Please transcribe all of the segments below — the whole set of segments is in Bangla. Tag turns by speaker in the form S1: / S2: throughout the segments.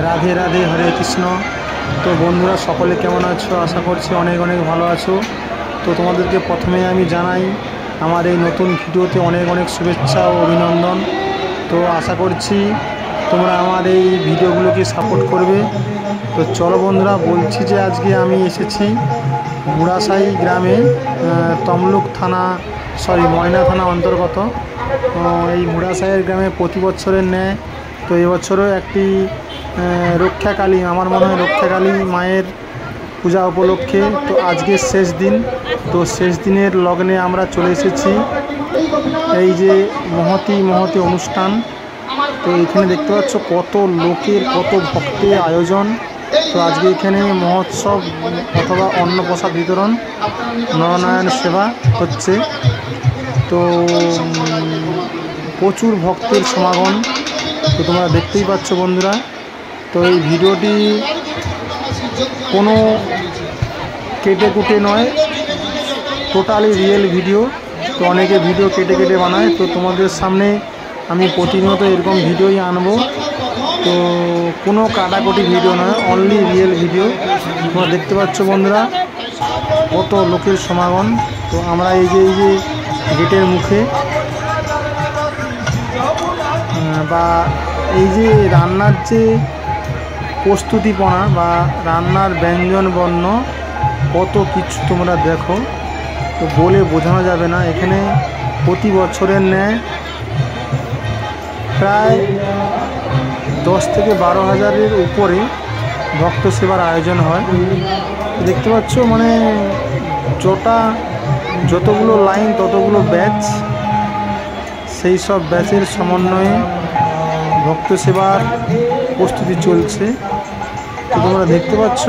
S1: রাধে রাধে, হরে কৃষ্ণ। তো বন্ধুরা সকলে কেমন আছো? আশা করছি অনেক অনেক ভালো আছো। তো তোমাদেরকে প্রথমে আমি জানাই আমার এই নতুন ভিডিওতে অনেক অনেক শুভেচ্ছা ও অভিনন্দন। তো আশা করছি তোমরা আমার এই ভিডিওগুলোকে সাপোর্ট করবে। তো চলো বন্ধুরা, বলছি যে আজকে আমি এসেছি মুড়াসাই গ্রামে, তমলুক থানা ময়না থানা অন্তর্গত। এই মুড়াসাইয়ের গ্রামে প্রতি বছরের ন্যায় তো এবছরও একটি রক্ষাকালী, আমার মনে হয় রক্ষাকালী মায়ের পূজা উপলক্ষে তো আজকে শেষ দিন। তো শেষ দিনের লগ্নে আমরা চলে এসেছি এই যে মহতি অনুষ্ঠান। তো এখানে দেখতে পাচ্ছ কত লোকের, কত ভক্তের আয়োজন। তো আজকে এখানে মহোৎসব অথবা অন্নপ্রসাদ বিতরণ, নরনারায়ণ সেবা হচ্ছে। তো প্রচুর ভক্তের সমাগম তো তোমরা দেখতেই পাচ্ছ বন্ধুরা। তো এই ভিডিওটি কোনো কেটে কুটে নয়, টোটালি রিয়েল ভিডিও। তো অনেকে ভিডিও কেটে কেটে বানায়, তো তোমাদের সামনে আমি প্রতিনিয়ত এরকম ভিডিওই আনবো। তো কোনো কাটাকুটি ভিডিও নয়, অনলি রিয়েল ভিডিও। তোমরা দেখতে পাচ্ছ বন্ধুরা কত লোকের সমাগম। তো আমরা এই যে গেটের মুখে বা এই যে রান্নার যে প্রস্তুতিপনা বা রান্নার ব্যঞ্জন বর্ণ কত কিছু তোমরা দেখো, তো বলে বোঝানো যাবে না। এখানে প্রতি বছরের ন্যায় প্রায় 10 থেকে 12 হাজারের উপরে ভক্ত সেবার আয়োজন হয়। দেখতে পাচ্ছ মানে যতগুলো লাইন ততগুলো ব্যাচ, সেই সব ব্যাচের সমন্বয়ে ভক্ত সেবার প্রস্তুতি চলছে। তো তোমরা দেখতে পাচ্ছ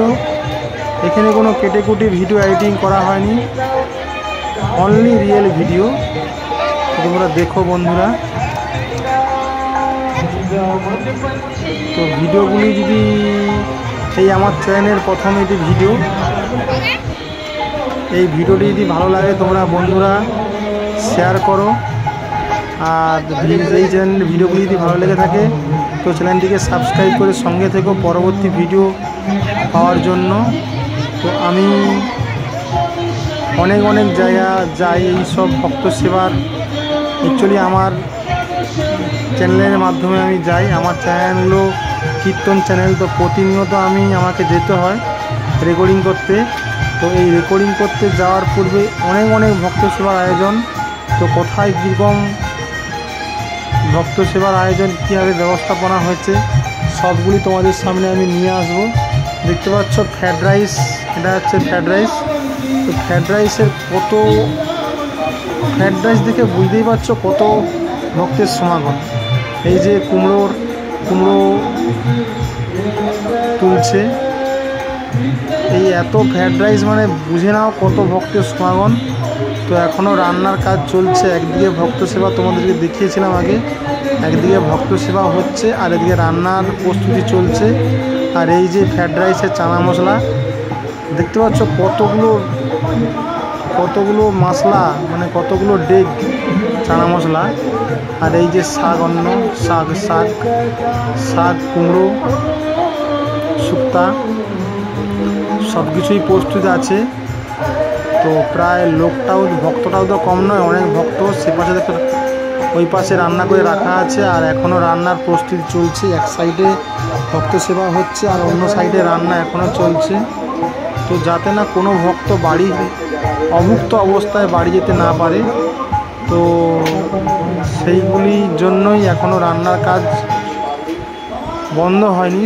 S1: এখানে কোনো কেটেকুটি ভিডিও এডিটিং করা হয়নি, অনলি রিয়েল ভিডিও। তোমরা দেখো বন্ধুরা। তো ভিডিওগুলি যদি এই আমার চ্যানেলের প্রথম এটি ভিডিও, এই ভিডিওটি যদি ভালো লাগে তোমরা বন্ধুরা শেয়ার করো। আর এই চ্যানেলের ভিডিওগুলি যদি ভালো লেগে থাকে তো চ্যানেলটিকে সাবস্ক্রাইব করে সঙ্গে থেকো পরবর্তী ভিডিও পাওয়ার জন্য। তো আমি অনেক জায়গা যাই এই সব ভক্ত সেবার, অ্যাকচুয়ালি আমার চ্যানেলের মাধ্যমে আমি যাই। আমার চ্যানেলগুলো কীর্তন চ্যানেল, তো প্রতিনিয়ত আমাকে যেতে হয় রেকর্ডিং করতে। তো এই রেকর্ডিং করতে যাওয়ার পূর্বে অনেক ভক্ত সেবার আয়োজন। তো কোথায় কীরকম ভক্ত সেবার আয়োজন, কীভাবে ব্যবস্থাপনা হয়েছে সবগুলি তোমাদের সামনে আমি নিয়ে আসব। দেখতে পাচ্ছ ফ্রায়েড রাইস, এটা হচ্ছে ফ্রায়েড রাইস। তো ফ্রায়েড রাইস দেখে বুঝতেই পারছো কত ভক্তের সমাগম। এই যে কুমড়ো তুলছে, এই এত ফ্রায়েড রাইস মানে বুঝে নাও কত ভক্তের সমাগম। তো এখনও রান্নার কাজ চলছে। একদিকে ভক্ত সেবা তোমাদেরকে দেখিয়েছিলাম আগে, একদিকে ভক্ত সেবা হচ্ছে আর এদিকে রান্নার প্রস্তুতি চলছে। আর এই যে ফ্রায়েড রাইসের চানা মশলা দেখতে পাচ্ছ কতগুলো মশলা, মানে কতগুলো ডেগ চানা মশলা। আর এই যে শাক কুমড়ো শুক্তা সব কিছুই প্রস্তুত আছে। তো প্রায় ভক্তটাও তো কম নয়, অনেক ভক্ত। সে পাশে দেখতে, ওই পাশে রান্না করে রাখা আছে আর এখনও রান্নার প্রস্তুতি চলছে। এক সাইডে ভক্ত সেবা হচ্ছে আর অন্য সাইডে রান্না এখনও চলছে। তো যাতে না কোনো ভক্ত অভুক্ত অবস্থায় বাড়ি যেতে না পারে, তো সেইগুলির জন্যই এখনও রান্নার কাজ বন্ধ হয়নি।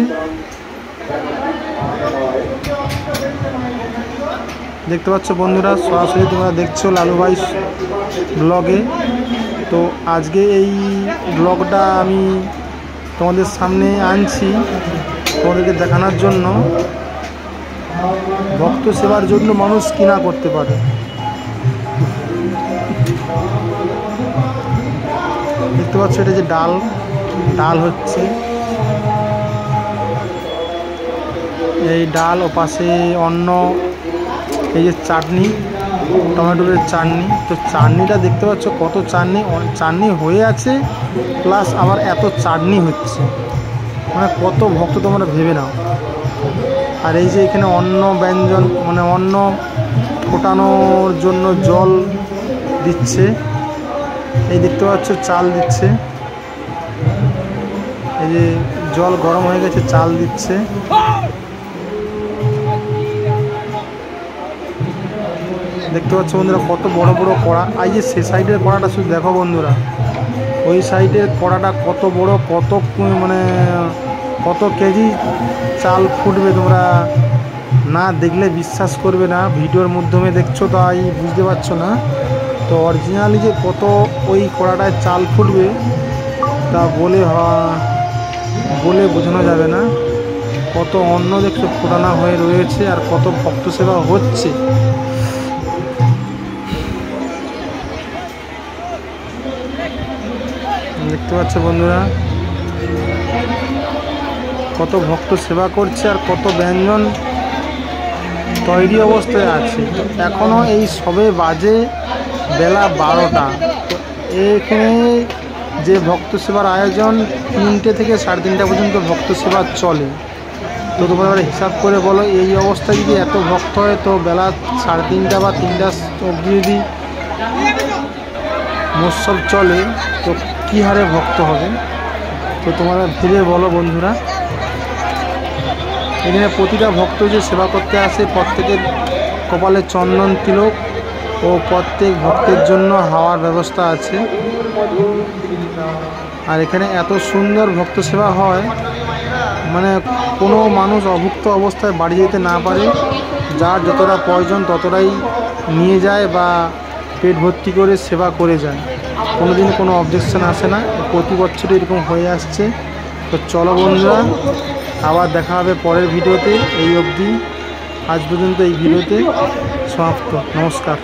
S1: দেখতে পাচ্ছ বন্ধুরা, সরাসরি তোমরা দেখছো লালুভাই ব্লগে। তো আজকে এই ব্লগটা আমি তোমাদের সামনে আনছি তোমাদেরকে দেখানোর জন্য ভক্ত সেবার জন্য মানুষ কি না করতে পারে। দেখতে পাচ্ছ এটা যে ডাল হচ্ছে, এই ডাল ও পাশে অন্য এই যে চাটনি, টমেটোর চাটনি। তো চাটনিটা দেখতে পাচ্ছ কত চাটনি হয়ে আছে, প্লাস আবার এত চাটনি হচ্ছে। মানে কত ভক্ত তোমরা ভেবে নাও। আর এই যে এখানে অন্ন ব্যঞ্জন মানে অন্ন ফোটানোর জন্য জল দিচ্ছে, এই দেখতে পাচ্ছ চাল দিচ্ছে, এই যে জল গরম হয়ে গেছে চাল দিচ্ছে। দেখতে পাচ্ছ বন্ধুরা কত বড় বড় কড়া। এই যে সে সাইডের কড়াটা শুধু দেখো বন্ধুরা, ওই সাইডের কড়াটা কত বড়, কত মানে কত কেজি চাল ফুটবে তোমরা না দেখলে বিশ্বাস করবে না। ভিডিওর মাধ্যমে দেখছো তাই বুঝতে পারছো না, তো অরিজিনালি যে কত ওই কড়াটায় চাল ফুটবে তা বলে বোঝানো যাবে না। কত অন্ন দেখছো ফোটানো হয়ে রয়েছে আর কত ভক্ত সেবা হচ্ছে। দেখতে পাচ্ছ বন্ধুরা কত ভক্ত সেবা করছে আর কত ব্যঞ্জন তৈরি অবস্থায় আছে। এখনও এই সবে বাজে বেলা 12টা। তো এখানে যে ভক্ত সেবার আয়োজন 3টে থেকে 3:30 পর্যন্ত ভক্ত সেবা চলে। তো তোমরা এবার হিসাব করে বলো এই অবস্থায় যদি এত ভক্ত হয় তো বেলা 3:30 বা 3টা অবধি যদি মৎসব চলে তো কী হারে ভক্ত হবে। তো তোমরা ভেবে বলো বন্ধুরা। এখানে প্রতিটা ভক্ত যে সেবা করতে আসে প্রত্যেকের কপালে চন্দন তিলক ও প্রত্যেক ভক্তের জন্য হাওয়ার ব্যবস্থা আছে। আর এখানে এত সুন্দর ভক্ত সেবা হয় মানে কোনো মানুষ অভুক্ত অবস্থায় বাড়ি যেতে না পারে, যার যতটা প্রয়োজন ততটাই নিয়ে যায় বা পেট ভর্তি করে সেবা করে যায়, কোনো দিন কোনো অবজেকশন আসে না। প্রতি বছর এরকম হয়ে আসছে। তো চলো বন্ধুরা আবার দেখা হবে পরের ভিডিওতে। এই অবধি আজ পর্যন্ত এই ভিডিওতে সমাপ্ত। নমস্কার।